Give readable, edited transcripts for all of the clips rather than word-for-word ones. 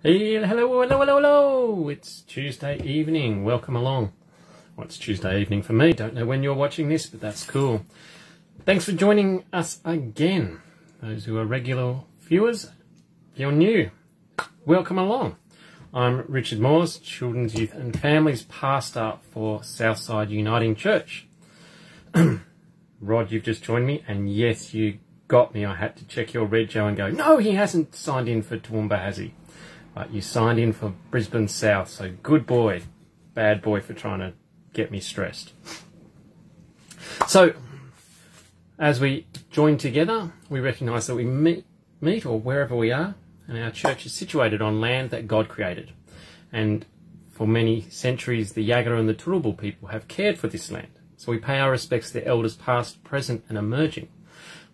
Hey, hello. It's Tuesday evening. Welcome along. Well, it's Tuesday evening for me. Don't know when you're watching this, but that's cool. Thanks for joining us again. Those who are regular viewers, if you're new, welcome along. I'm Richard Moores, Children's, Youth and Families Pastor for Southside Uniting Church. Rod, you've just joined me, and yes, you got me. I had to check your rego and go, no, he hasn't signed in for Toowoomba, has he? But you signed in for Brisbane South, so good boy, bad boy for trying to get me stressed. So, as we join together, we recognise that we meet or wherever we are, and our church is situated on land that God created. And for many centuries, the Yagara and the Turrbal people have cared for this land. So we pay our respects to the elders past, present and emerging.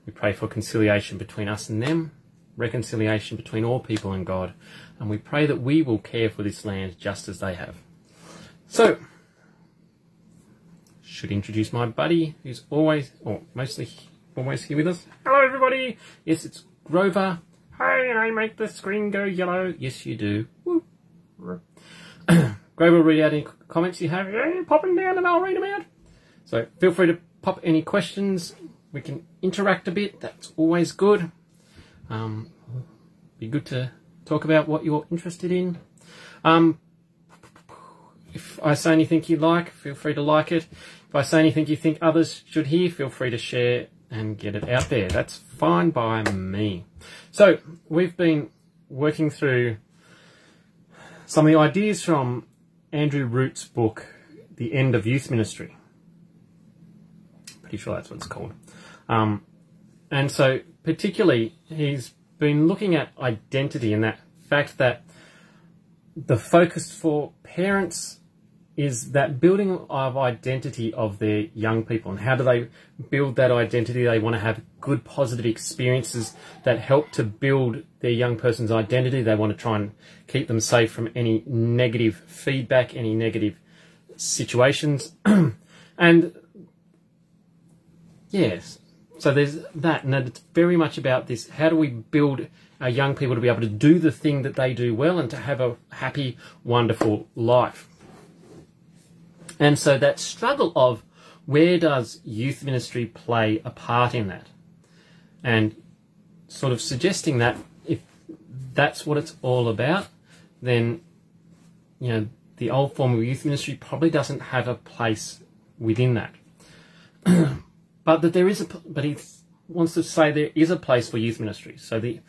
We pray for conciliation between us and them, reconciliation between all people and God, and we pray that we will care for this land just as they have. So, should introduce my buddy who's always, or mostly always here with us. Hello everybody! Yes, it's Grover. Hey, I make the screen go yellow. Yes, you do. Woo. Grover will read out any comments you have. Yeah, pop them down and I'll read them out. So feel free to pop any questions. We can interact a bit. That's always good. Be good to talk about what you're interested in. If I say anything you like, feel free to like it. If I say anything you think others should hear, feel free to share and get it out there. That's fine by me. So we've been working through some of the ideas from Andrew Root's book, The End of Youth Ministry. Pretty sure that's what it's called. And so particularly he's been looking at identity and that fact that the focus for parents is that building of identity of their young people, and how do they build that identity? They want to have good positive experiences that help to build their young person's identity. They want to try and keep them safe from any negative feedback, any negative situations. And yes, so there's that, and it's very much about this. How do we build our young people to be able to do the thing that they do well and to have a happy, wonderful life? And so that struggle of where does youth ministry play a part in that? And sort of suggesting that if that's what it's all about, then, you know, the old form of youth ministry probably doesn't have a place within that. But that there is but he wants to say there is a place for youth ministry. So the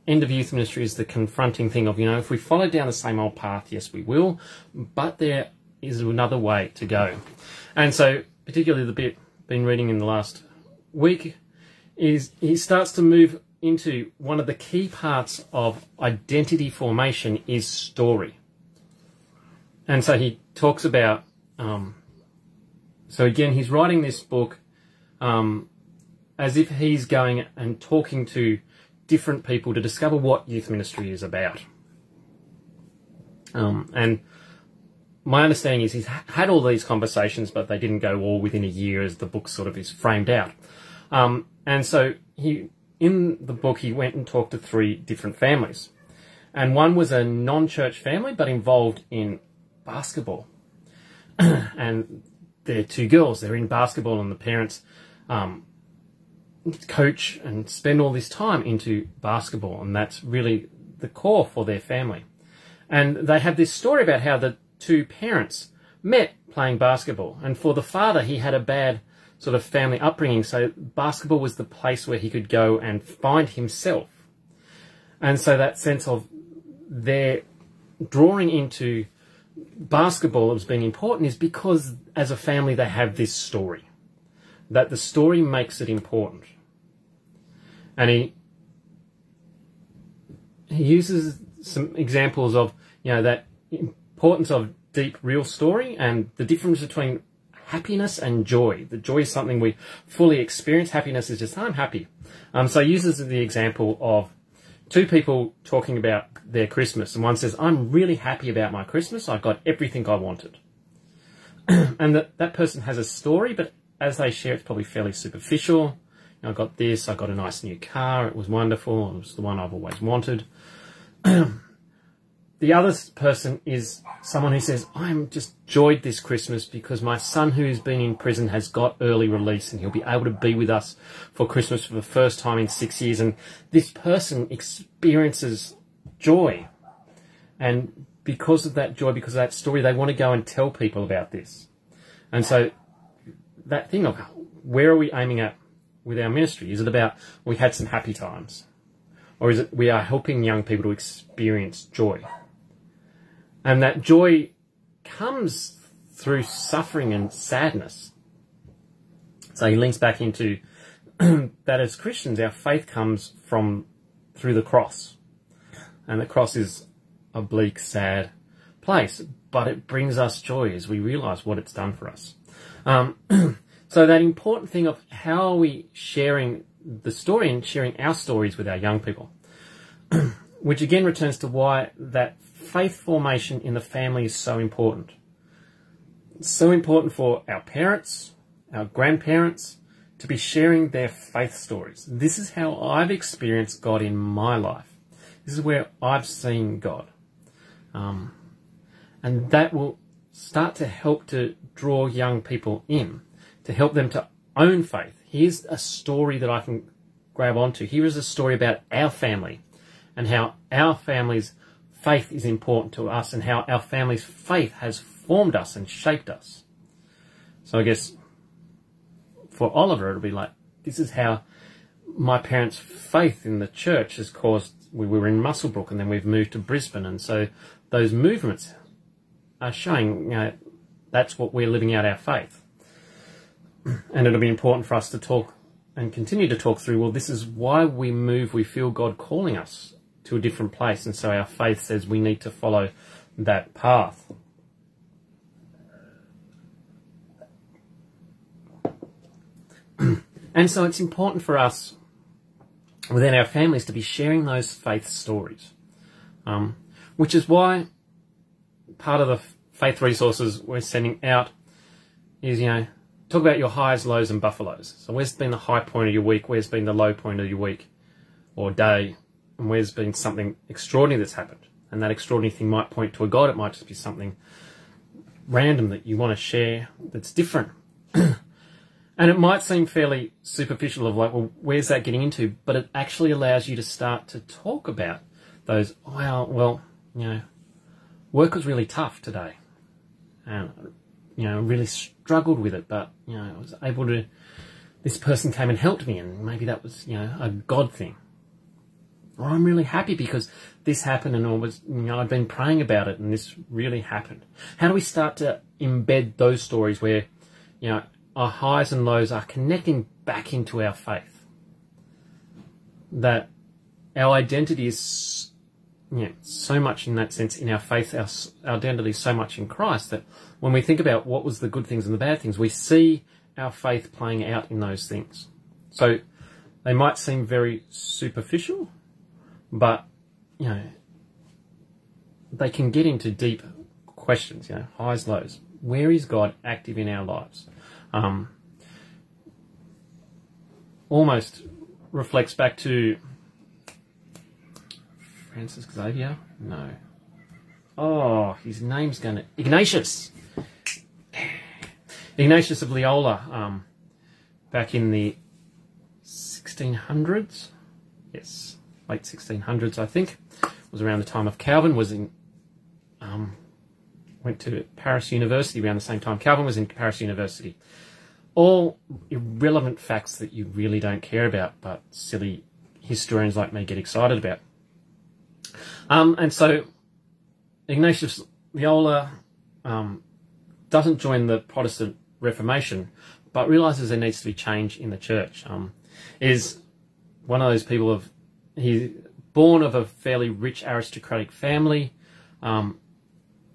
end of youth ministry is the confronting thing of, you know, if we follow down the same old path, yes, we will, but there is another way to go. And so particularly the bit been reading in the last week is he starts to move into one of the key parts of identity formation is story. And so he talks about, so again, he's writing this book as if he's going and talking to different people to discover what youth ministry is about. And my understanding is he's had all these conversations, but they didn't go all within a year as the book sort of is framed out. And so in the book, he went and talked to 3 different families. And one was a non-church family, but involved in basketball. And they're 2 girls, they're in basketball, and the parents coach and spend all this time into basketball, and that's really the core for their family. And they have this story about how the 2 parents met playing basketball, and for the father, he had a bad sort of family upbringing, so basketball was the place where he could go and find himself. And so that sense of their drawing into basketball as being important is because as a family they have this story, that the story makes it important. And he uses some examples of, you know, that importance of deep, real story and the difference between happiness and joy. The joy is something we fully experience. Happiness is just, I'm happy. So he uses the example of 2 people talking about their Christmas, and one says, I'm really happy about my Christmas. I got everything I wanted. And that person has a story, but as they share, it's probably fairly superficial. I got this, I got a nice new car, it was wonderful, it was the one I've always wanted. The other person is someone who says, I'm just joyed this Christmas because my son who's been in prison has got early release and he'll be able to be with us for Christmas for the first time in 6 years. And this person experiences joy. And because of that joy, because of that story, they want to go and tell people about this. And so that thing of where are we aiming at with our ministry? Is it about we had some happy times? Or is it we are helping young people to experience joy? And that joy comes through suffering and sadness. So he links back into that as Christians, our faith comes through the cross. And the cross is a bleak, sad place, but it brings us joy as we realise what it's done for us. So that important thing of how are we sharing the story and sharing our stories with our young people, which again returns to why that faith formation in the family is so important. It's so important for our parents, our grandparents, to be sharing their faith stories. This is how I've experienced God in my life. This is where I've seen God. And that will start to help to draw young people in, to help them to own faith. Here's a story that I can grab onto. Here is a story about our family and how our family's faith is important to us and how our family's faith has formed us and shaped us. So I guess for Oliver, it'll be like, this is how my parents' faith in the church has caused, we were in Muswellbrook and then we've moved to Brisbane. And so those movements are showing, that's what we're living out our faith. And it'll be important for us to talk and continue to talk through, well, this is why we move. We feel God calling us to a different place. And so our faith says we need to follow that path. And so it's important for us within our families to be sharing those faith stories, which is why part of the faith resources we're sending out is, talk about your highs, lows and buffaloes. So where's been the high point of your week? Where's been the low point of your week or day? And where's been something extraordinary that's happened? And that extraordinary thing might point to a God. It might just be something random that you want to share that's different. And it might seem fairly superficial of like, well, where's that getting into? But it actually allows you to start to talk about those, well, work was really tough today. And, really struggled with it, but, I was able to, this person came and helped me and maybe that was, a God thing. Or I'm really happy because this happened and I've been praying about it and this really happened. How do we start to embed those stories where, our highs and lows are connecting back into our faith? That our identity is so much in that sense in our faith, our identity is so much in Christ that when we think about what was the good things and the bad things, we see our faith playing out in those things. So they might seem very superficial, but, they can get into deep questions, highs, lows. Where is God active in our lives? Almost reflects back to Francis Xavier? No. Oh, his name's going to... Ignatius! Ignatius of Loyola, back in the 1600s. Yes, late 1600s, I think. It was around the time of Calvin, went to Paris University around the same time. Calvin was in Paris University. All irrelevant facts that you really don't care about, but silly historians like me get excited about. And so Ignatius Loyola doesn't join the Protestant Reformation, but realises there needs to be change in the church. Is one of those people he's born of a fairly rich aristocratic family,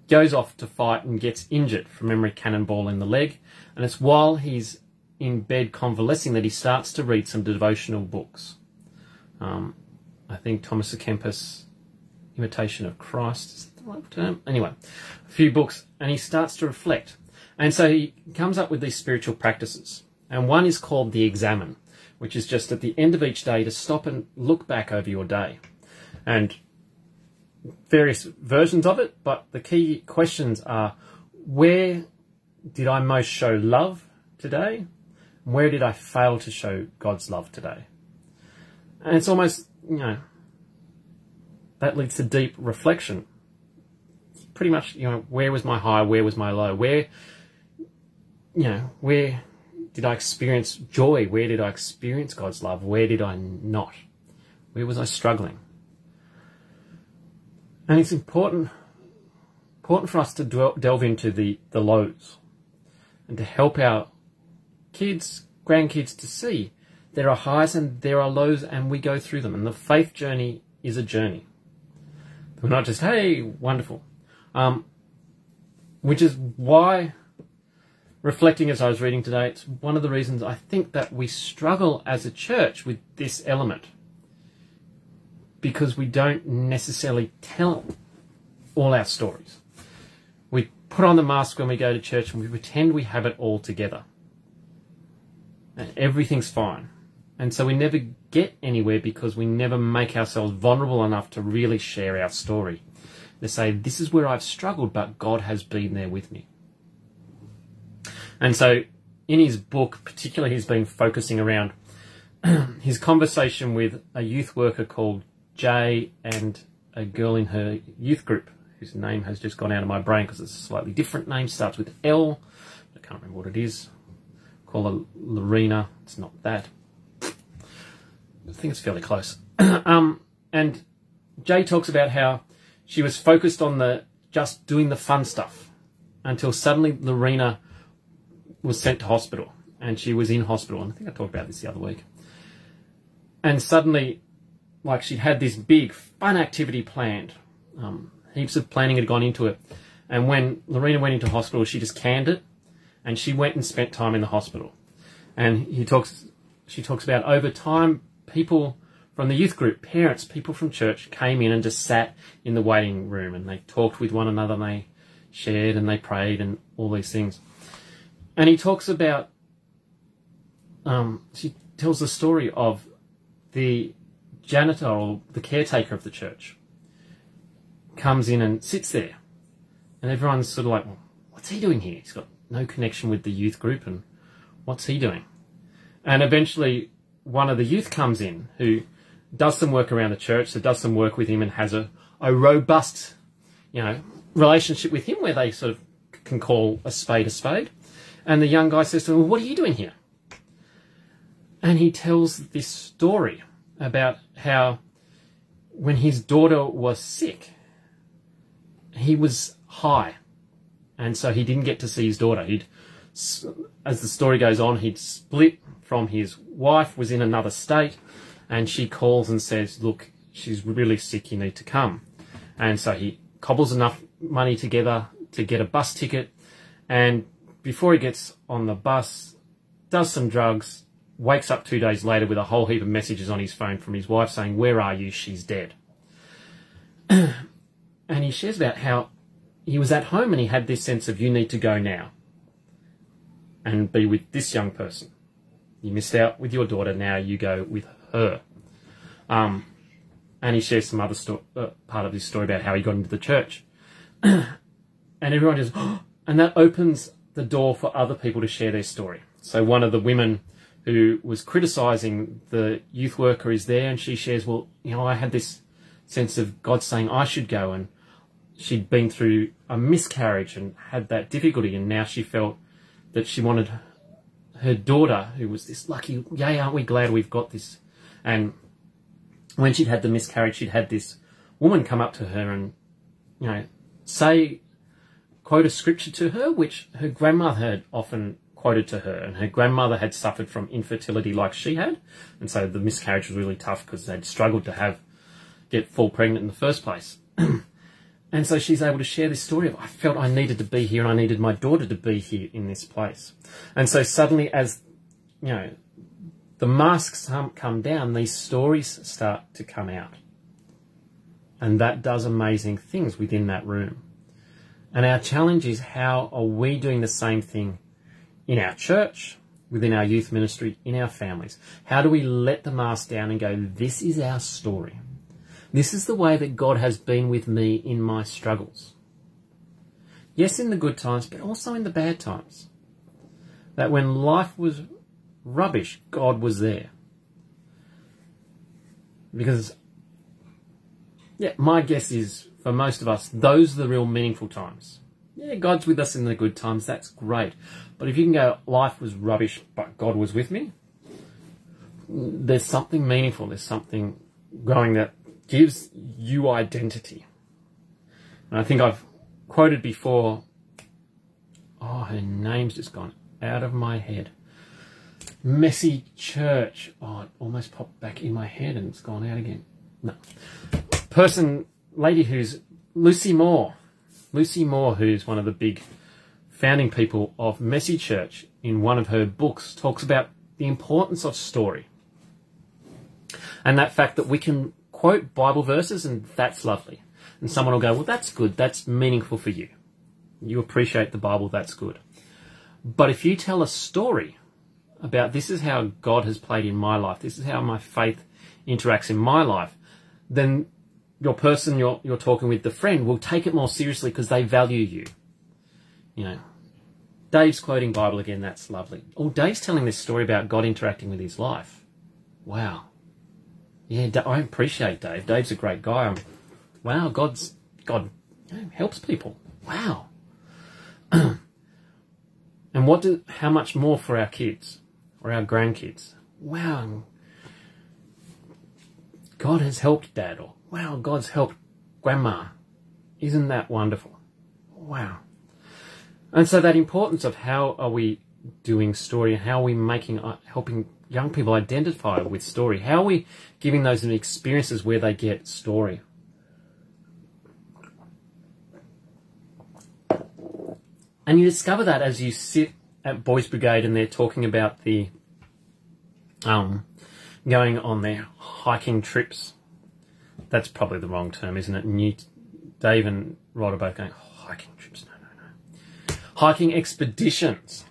goes off to fight and gets injured from memory cannonball in the leg. And it's while he's in bed convalescing that he starts to read some devotional books. I think Thomas à Kempis' Imitation of Christ, is that the right term? Anyway, a few books, and he starts to reflect. And so he comes up with these spiritual practices. And one is called the Examen, which is just at the end of each day to stop and look back over your day. And various versions of it, but the key questions are, where did I most show love today? Where did I fail to show God's love today? And it's almost, that leads to deep reflection. It's pretty much, where was my high? Where was my low? Where did I experience joy? Where did I experience God's love? Where did I not? Where was I struggling? And it's important for us to delve into the lows and to help our kids, grandkids to see there are highs and there are lows, and we go through them. And the faith journey is a journey. We're not just, hey, wonderful. Which is why, reflecting as I was reading today, it's one of the reasons I think that we struggle as a church with this element, because we don't necessarily tell all our stories. We put on the mask when we go to church and we pretend we have it all together. And everything's fine. And so we never get anywhere because we never make ourselves vulnerable enough to really share our story. To say, this is where I've struggled, but God has been there with me. And so in his book, particularly, he's been focusing around his conversation with a youth worker called Jay and a girl in her youth group, whose name has just gone out of my brain because it's a slightly different name, starts with L. I can't remember what it is. Call her Lorena. It's not that. I think it's fairly close. And Jay talks about how she was focused on just doing the fun stuff until suddenly Lorena was sent to hospital, and she was in hospital. And I think I talked about this the other week. And suddenly, like, she'd had this big fun activity planned. Heaps of planning had gone into it. And when Lorena went into hospital, she just canned it, and she went and spent time in the hospital. And she talks about over time, people from the youth group, parents, people from church came in and just sat in the waiting room, and they talked with one another, and they shared and they prayed and all these things. And he talks about, she tells the story of the janitor or the caretaker of the church comes in and sits there, and everyone's sort of like, well, what's he doing here? He's got no connection with the youth group, and what's he doing? And eventually one of the youth comes in who does some work around the church, so does some work with him and has a robust, relationship with him where they sort of can call a spade a spade. And the young guy says to him, well, what are you doing here? And he tells this story about how when his daughter was sick, he was high, and so he didn't get to see his daughter. As the story goes on, he'd split from his wife, was in another state, and she calls and says, look, she's really sick, you need to come. And so he cobbles enough money together to get a bus ticket, and before he gets on the bus, does some drugs, wakes up 2 days later with a whole heap of messages on his phone from his wife saying, where are you? She's dead. And he shares about how he was at home and he had this sense of, you need to go now and be with this young person. You missed out with your daughter, now you go with her. And he shares some other part of his story about how he got into the church. And everyone just, and that opens the door for other people to share their story. So one of the women who was criticising the youth worker is there, and she shares, well, I had this sense of God saying I should go, and she'd been through a miscarriage and had that difficulty, and now she felt that she wanted her daughter, who was this lucky, yay, aren't we glad we've got this? And when she'd had the miscarriage, she'd had this woman come up to her and, quote a scripture to her, which her grandmother had often quoted to her, and her grandmother had suffered from infertility like she had, and so the miscarriage was really tough because they'd struggled to fall pregnant in the first place. And so she's able to share this story of, I felt I needed to be here and I needed my daughter to be here in this place. And so suddenly, as the masks come down, these stories start to come out, and that does amazing things within that room. And our challenge is, how are we doing the same thing in our church, within our youth ministry, in our families? How do we let the mask down and go, this is our story? This is the way that God has been with me in my struggles. Yes, in the good times, but also in the bad times. That when life was rubbish, God was there. Because, yeah, my guess is, for most of us, those are the real meaningful times. Yeah, God's with us in the good times, that's great. But if you can go, life was rubbish, but God was with me, there's something meaningful, there's something going that gives you identity. And I think I've quoted before, oh, her name's just gone out of my head. Messy Church. Oh, it almost popped back in my head and it's gone out again. No. Lady who's Lucy Moore. Lucy Moore, who's one of the big founding people of Messy Church, in one of her books, talks about the importance of story. And that fact that we can quote Bible verses and that's lovely. And someone will go, well, that's good. That's meaningful for you. You appreciate the Bible. That's good. But if you tell a story about this is how God has played in my life, this is how my faith interacts in my life, then your person you're talking with, the friend, will take it more seriously because they value you. You know, Dave's quoting Bible again. That's lovely. Oh, Dave's telling this story about God interacting with his life. Wow. Yeah, I appreciate Dave. Dave's a great guy. Wow, God helps people. Wow. And how much more for our kids or our grandkids? Wow. God has helped Dad, or wow, God's helped Grandma. Isn't that wonderful? Wow. And so that importance of how are we doing story, how are we helping young people identify with story, how are we giving those experiences where they get story. And you discover that as you sit at Boys Brigade and they're talking about the going on their hiking trips. That's probably the wrong term, isn't it? Dave and Rod are both going, oh, hiking trips, no. Hiking expeditions.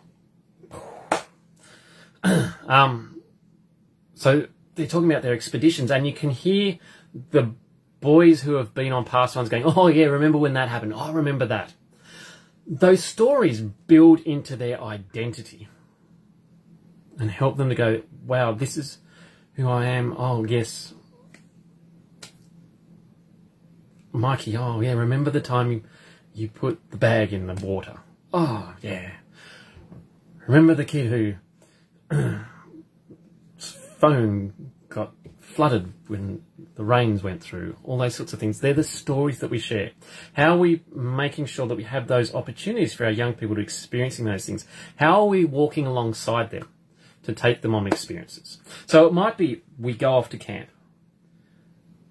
So they're talking about their expeditions, and you can hear the boys who have been on past ones going, oh yeah, remember when that happened? Oh, remember that. Those stories build into their identity and help them to go, wow, this is who I am. Oh, yes. Mikey, oh, yeah, remember the time you put the bag in the water? Oh, yeah. Remember the kid whose phone got flooded when the rains went through? All those sorts of things. They're the stories that we share. How are we making sure that we have those opportunities for our young people to experiencing those things? How are we walking alongside them to take them on experiences? So it might be we go off to camp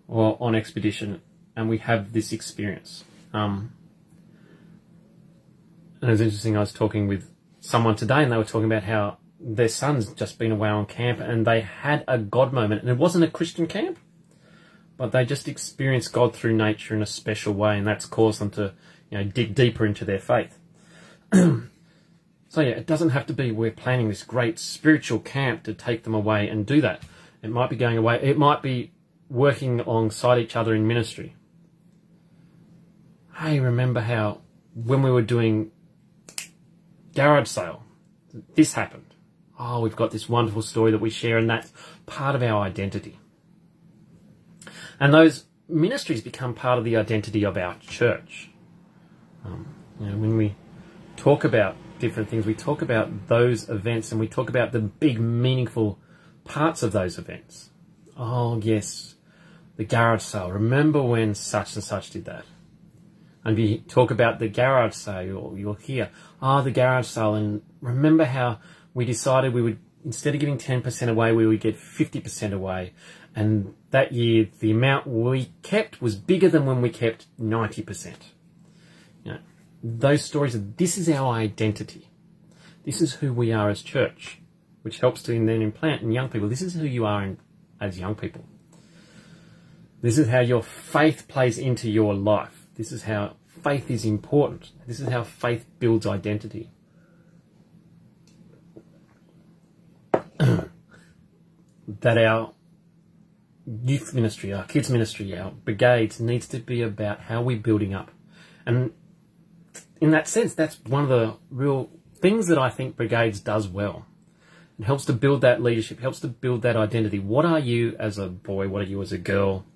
or on expedition and we have this experience. And it was interesting, I was talking with someone today and they were talking about how their son's just been away on camp and they had a God moment. And it wasn't a Christian camp, but they just experienced God through nature in a special way, and that's caused them to, dig deeper into their faith. So yeah, it doesn't have to be we're planning this great spiritual camp to take them away and do that. It might be going away. It might be working alongside each other in ministry. Hey, remember how when we were doing garage sale, this happened. Oh, we've got this wonderful story that we share, and that's part of our identity. And those ministries become part of the identity of our church. When we talk about different things, we talk about those events and we talk about the big, meaningful parts of those events. Oh, yes, the garage sale. Remember when such and such did that? And if you talk about the garage sale, you'll hear, the garage sale, and remember how we decided we would, instead of giving 10% away, we would get 50% away. And that year, the amount we kept was bigger than when we kept 90%. Those stories, this is our identity. This is who we are as church, which helps to then implant in young people. This is who you are as young people. This is how your faith plays into your life. This is how faith is important. This is how faith builds identity. That our youth ministry, our kids ministry, our brigades needs to be about how we're building up. And in that sense, that's one of the real things that I think brigades does well. It helps to build that leadership, helps to build that identity. What are you as a boy? What are you as a girl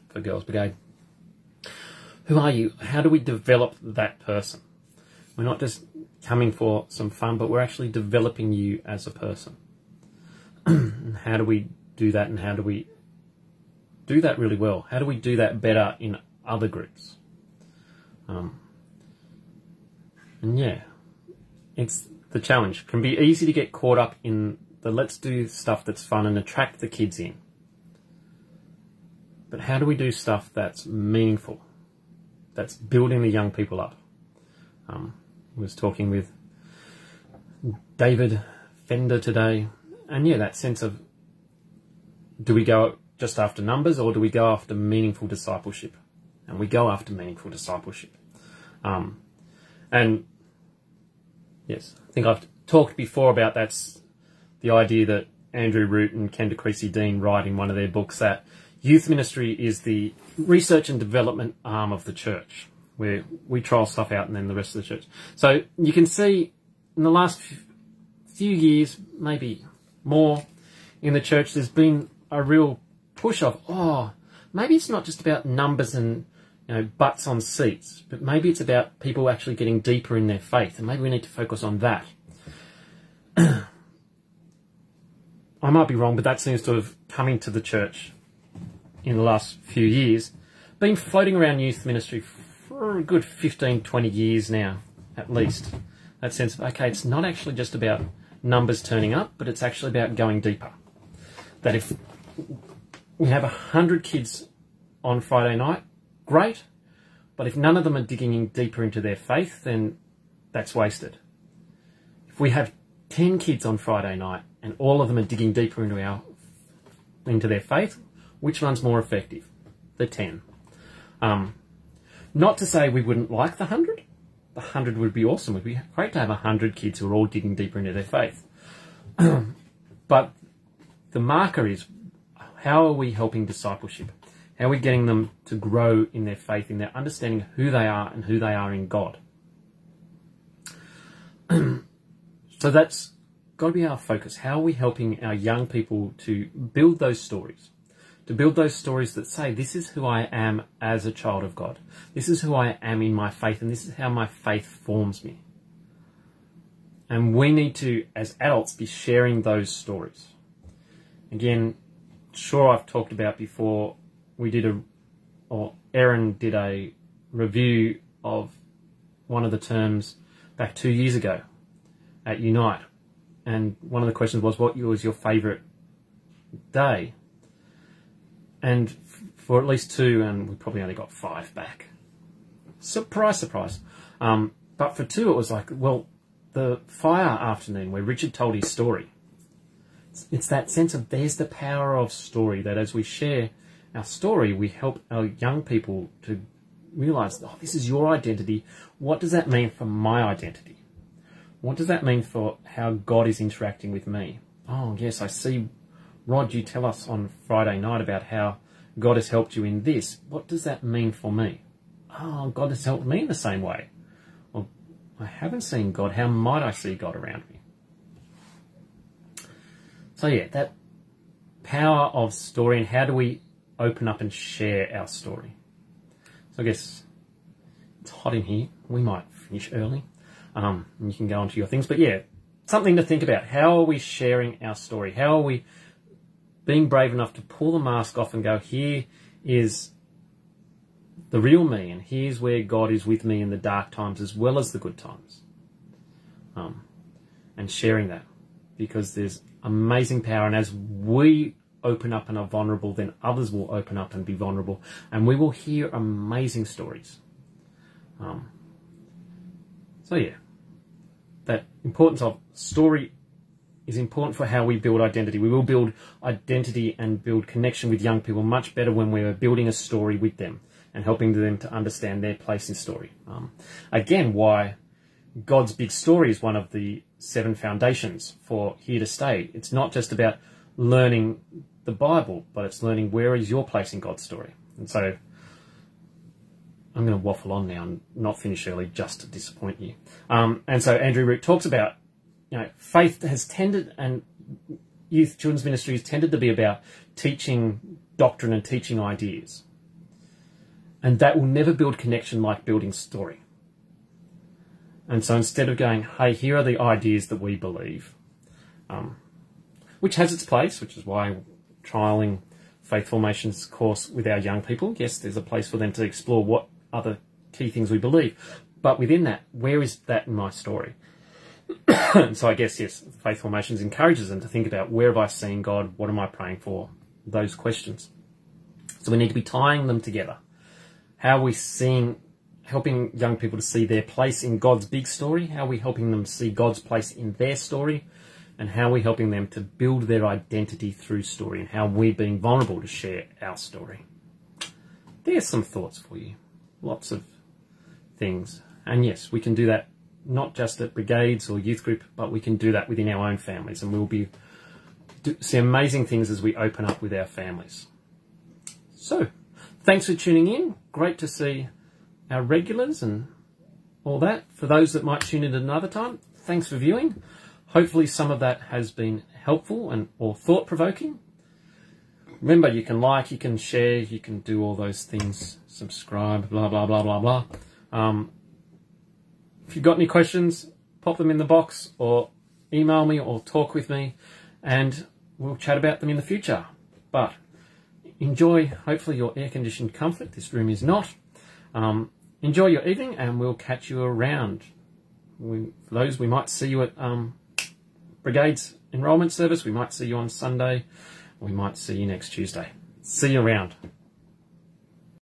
for Girls Brigade? Who are you? How do we develop that person? We're not just coming for some fun, but we're actually developing you as a person. And how do we do that, and how do we do that really well? How do we do that better in other groups? And yeah, it's the challenge. It can be easy to get caught up in the let's do stuff that's fun and attract the kids in. But how do we do stuff that's meaningful, that's building the young people up? I was talking with David Fender today, and yeah, that sense of, do we go just after numbers, or do we go after meaningful discipleship? And we go after meaningful discipleship. And yes, I think I've talked before about that's the idea that Andrew Root and Kenda Creasy-Dean write in one of their books, that youth ministry is the research and development arm of the church, where we trial stuff out and then the rest of the church. So you can see in the last few years, maybe more, in the church, there's been a real push of, maybe it's not just about numbers and butts on seats, but maybe it's about people actually getting deeper in their faith, and maybe we need to focus on that. I might be wrong, but that seems to have come into the church in the last few years. Been floating around youth ministry for a good 15, 20 years now, at least. That sense of, okay, it's not actually just about numbers turning up, but it's actually about going deeper. That if we have 100 kids on Friday night, great, but if none of them are digging in deeper into their faith, then that's wasted. If we have 10 kids on Friday night and all of them are digging deeper into their faith, which one's more effective? The 10. Not to say we wouldn't like the 100. The 100 would be awesome. It would be great to have 100 kids who are all digging deeper into their faith. But the marker is, how are we helping discipleship? How are we getting them to grow in their faith, in their understanding of who they are and who they are in God? So that's got to be our focus. How are we helping our young people to build those stories? To build those stories that say, this is who I am as a child of God. This is who I am in my faith, and this is how my faith forms me. And we need to, as adults, be sharing those stories. Again, sure, I've talked about before, Erin did a review of one of the terms back 2 years ago at Unite. And one of the questions was, what was your favourite day? And for at least 2, and we probably only got 5 back. Surprise, surprise. But for 2, it was like, well, the fire afternoon where Richard told his story. It's that sense of, there's the power of story, that as we share our story, we help our young people to realise, this is your identity. What does that mean for my identity? What does that mean for how God is interacting with me? Oh, yes, I see, Rod, you tell us on Friday night about how God has helped you in this. What does that mean for me? Oh, God has helped me in the same way. Well, I haven't seen God. How might I see God around me? So yeah, that power of story, and how do we open up and share our story? So I guess it's hot in here. We might finish early. And you can go on to your things. But yeah, something to think about. How are we sharing our story? How are we being brave enough to pull the mask off and go, here is the real me, and here's where God is with me in the dark times as well as the good times. And sharing that, because there's amazing power, and as we open up and are vulnerable, then others will open up and be vulnerable, and we will hear amazing stories. So yeah, that importance of story is important for how we build identity. We will build identity and build connection with young people much better when we're building a story with them and helping them to understand their place in story. Again, why God's big story is one of the 7 foundations for Here to Stay. It's not just about learning the Bible, but it's learning where is your place in God's story. And so I'm going to waffle on now and not finish early just to disappoint you. And so Andrew Root talks about, faith has tended, and youth children's ministry has tended to be about teaching doctrine and teaching ideas. And that will never build connection like building story. And so instead of going, hey, here are the ideas that we believe, which has its place, which is why trialling Faith Formations course with our young people, yes, there's a place for them to explore what other key things we believe. But within that, where is that in my story? And so I guess, yes, Faith Formations encourages them to think about, where have I seen God? What am I praying for? Those questions. So we need to be tying them together. How are we helping young people to see their place in God's big story? How are we helping them see God's place in their story? And how are we helping them to build their identity through story? And how we're being vulnerable to share our story? There's some thoughts for you. Lots of things. And yes, we can do that not just at brigades or youth group, but we can do that within our own families. And we'll see amazing things as we open up with our families. So, thanks for tuning in. Great to see our regulars and all that. For those that might tune in at another time, thanks for viewing. Hopefully some of that has been helpful or thought-provoking. Remember, you can like, you can share, you can do all those things, subscribe, blah, blah, blah, blah, blah. If you've got any questions, pop them in the box or email me or talk with me, and we'll chat about them in the future. But enjoy, hopefully, your air-conditioned comfort. This room is not. Enjoy your evening, and we'll catch you around. For those, we might see you at Brigade's enrolment service. We might see you on Sunday. We might see you next Tuesday. See you around.